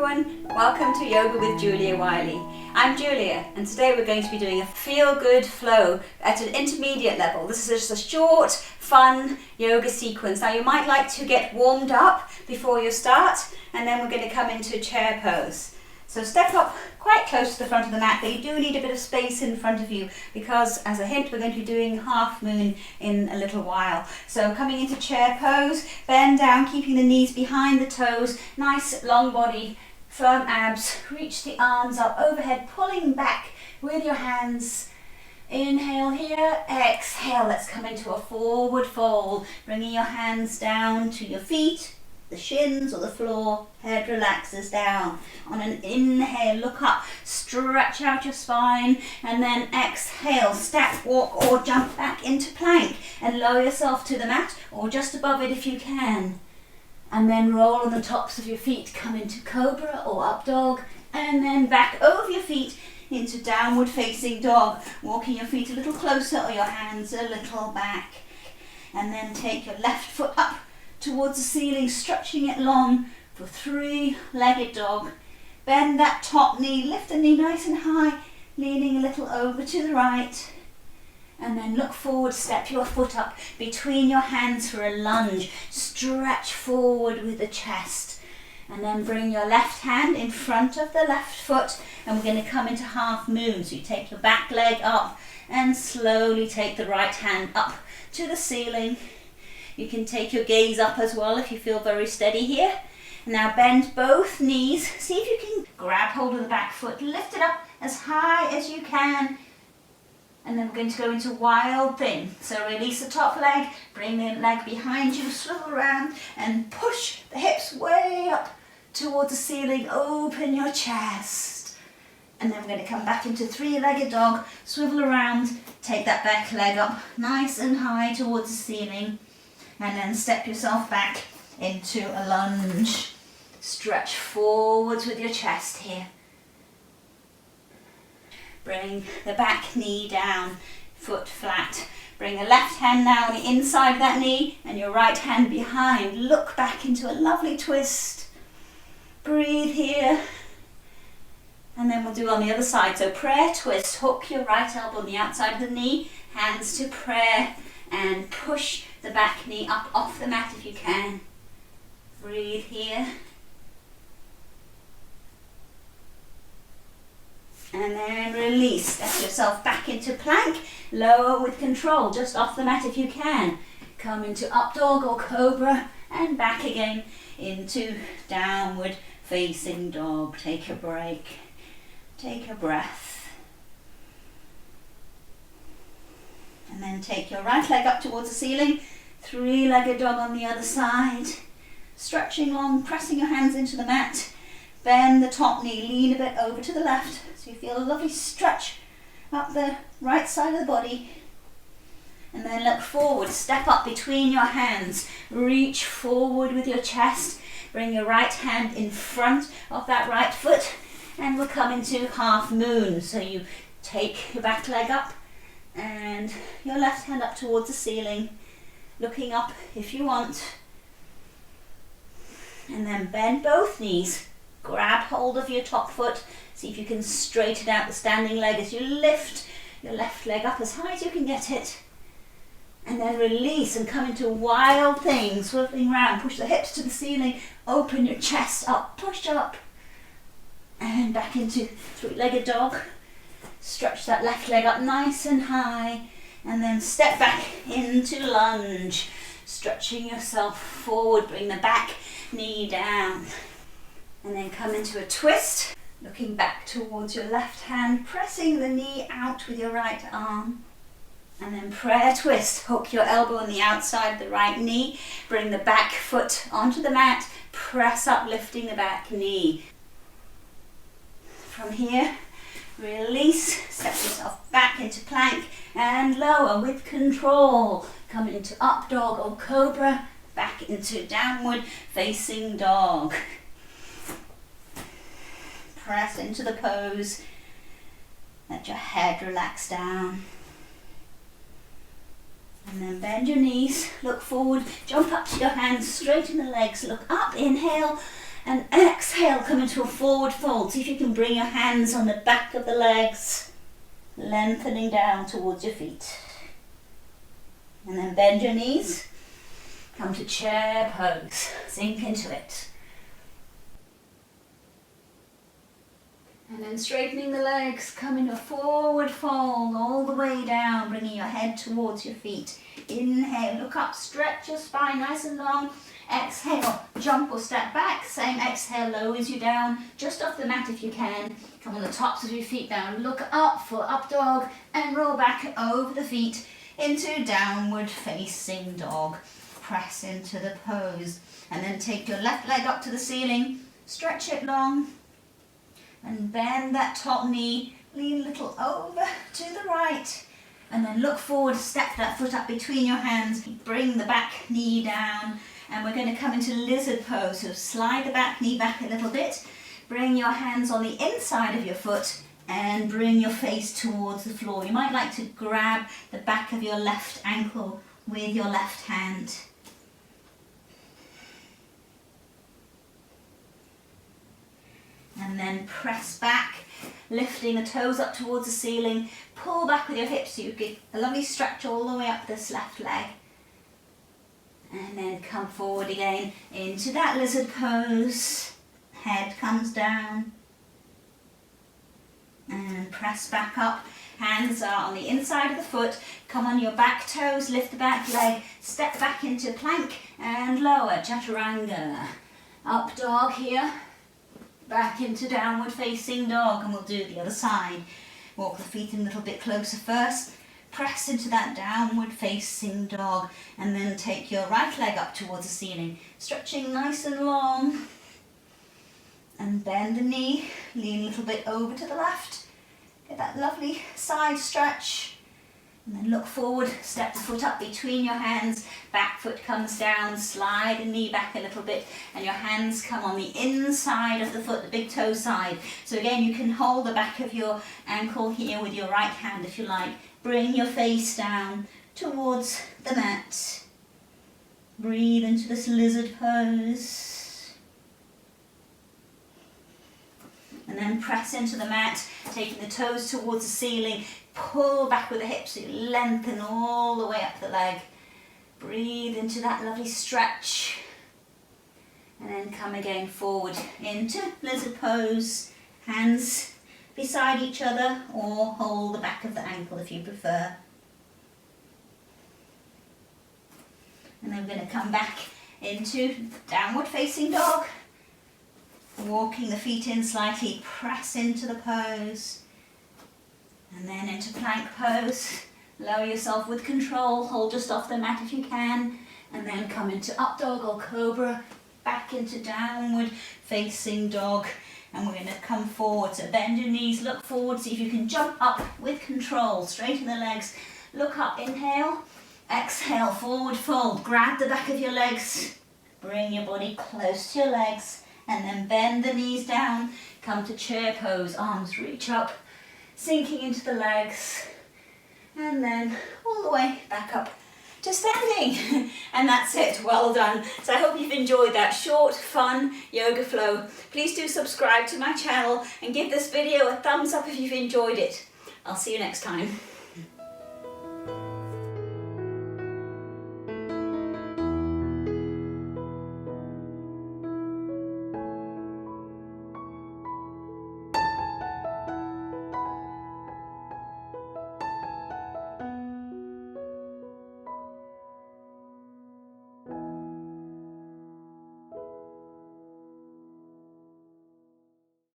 everyone, welcome to Yoga with Julia Wylie. I'm Julia and today we're going to be doing a feel-good flow at an intermediate level. This is just a short, fun yoga sequence. Now you might like to get warmed up before you start and then we're going to come into chair pose. So step up quite close to the front of the mat, but you do need a bit of space in front of you because, as a hint, we're going to be doing half moon in a little while. So coming into chair pose, bend down, keeping the knees behind the toes, nice long body, firm abs, reach the arms up overhead, pulling back with your hands. Inhale here, exhale, let's come into a forward fold, bringing your hands down to your feet, the shins or the floor, head relaxes down. On an inhale, look up, stretch out your spine, and then exhale, step, walk or jump back into plank and lower yourself to the mat or just above it if you can. And then roll on the tops of your feet, come into cobra or up dog, and then back over your feet into downward facing dog, walking your feet a little closer or your hands a little back. And then take your left foot up towards the ceiling, stretching it long for three-legged dog. Bend that top knee, lift the knee nice and high, leaning a little over to the right. And then look forward, step your foot up between your hands for a lunge. Stretch forward with the chest. And then bring your left hand in front of the left foot and we're going to come into half moon. So you take your back leg up and slowly take the right hand up to the ceiling. You can take your gaze up as well if you feel very steady here. Now bend both knees. See if you can grab hold of the back foot. Lift it up as high as you can. And then we're going to go into wild thing. So release the top leg, bring the leg behind you, swivel around and push the hips way up towards the ceiling. Open your chest. And then we're going to come back into three-legged dog. Swivel around, take that back leg up nice and high towards the ceiling. And then step yourself back into a lunge. Stretch forwards with your chest here. Bring the back knee down, foot flat. Bring the left hand now on the inside of that knee and your right hand behind. Look back into a lovely twist. Breathe here. And then we'll do on the other side. So prayer twist, hook your right elbow on the outside of the knee, hands to prayer and push the back knee up off the mat if you can. Breathe here. And then release. Step yourself back into plank. Lower with control, just off the mat if you can. Come into up dog or cobra and back again into downward facing dog. Take a break. Take a breath. And then take your right leg up towards the ceiling. Three-legged dog on the other side. Stretching long, pressing your hands into the mat. Bend the top knee, lean a bit over to the left. So you feel a lovely stretch up the right side of the body. And then look forward, step up between your hands. Reach forward with your chest. Bring your right hand in front of that right foot. And we'll come into half moon. So you take your back leg up and your left hand up towards the ceiling, looking up if you want. And then bend both knees, grab hold of your top foot, see if you can straighten out the standing leg as you lift your left leg up as high as you can get it. And then release and come into wild thing, swiveling around, push the hips to the ceiling, open your chest up, push up, and back into three-legged dog. Stretch that left leg up nice and high and then step back into lunge. Stretching yourself forward, bring the back knee down. And then come into a twist, looking back towards your left hand, pressing the knee out with your right arm. And then prayer twist, hook your elbow on the outside of the right knee, bring the back foot onto the mat, press up, lifting the back knee. From here, release, step yourself back into plank and lower with control. Come into up dog or cobra, back into downward facing dog. Press into the pose. Let your head relax down. And then bend your knees, look forward, jump up to your hands, straighten the legs, look up, inhale, And exhale, come into a forward fold. See if you can bring your hands on the back of the legs, lengthening down towards your feet. And then bend your knees, come to chair pose, sink into it. And then straightening the legs, come into a forward fold all the way down, bringing your head towards your feet. Inhale, look up, stretch your spine nice and long. Exhale, jump or step back. Same exhale lowers you down, just off the mat if you can. Come on the tops of your feet down, look up for up dog and roll back over the feet into downward facing dog. Press into the pose and then take your left leg up to the ceiling, stretch it long and bend that top knee, lean a little over to the right and then look forward, step that foot up between your hands, bring the back knee down and we're going to come into lizard pose. So slide the back knee back a little bit, bring your hands on the inside of your foot and bring your face towards the floor. You might like to grab the back of your left ankle with your left hand. And then press back, lifting the toes up towards the ceiling. Pull back with your hips so you get a lovely stretch all the way up this left leg. And then come forward again into that lizard pose. Head comes down. And press back up. Hands are on the inside of the foot. Come on your back toes, lift the back leg. Step back into plank and lower, chaturanga. Up dog here. Back into downward facing dog and we'll do the other side. Walk the feet in a little bit closer first. Press into that downward facing dog and then take your right leg up towards the ceiling. Stretching nice and long. And bend the knee, lean a little bit over to the left. Get that lovely side stretch. And then look forward, step the foot up between your hands, back foot comes down, slide the knee back a little bit and your hands come on the inside of the foot, the big toe side. So again, you can hold the back of your ankle here with your right hand if you like. Bring your face down towards the mat. Breathe into this lizard pose. And then press into the mat, taking the toes towards the ceiling. Pull back with the hips so you lengthen all the way up the leg. Breathe into that lovely stretch. And then come again forward into lizard pose. Hands beside each other or hold the back of the ankle if you prefer. And then we're going to come back into downward facing dog. Walking the feet in slightly, press into the pose. And then into plank pose. Lower yourself with control, hold just off the mat if you can. And then come into up dog or cobra, back into downward facing dog. And we're going to come forward, so bend your knees, look forward, see if you can jump up with control. Straighten the legs, look up, inhale, exhale, forward fold. Grab the back of your legs, bring your body close to your legs. And then bend the knees down, come to chair pose, arms reach up, sinking into the legs, and then all the way back up to standing. And that's it, well done. So I hope you've enjoyed that short, fun yoga flow. Please do subscribe to my channel and give this video a thumbs up if you've enjoyed it. I'll see you next time.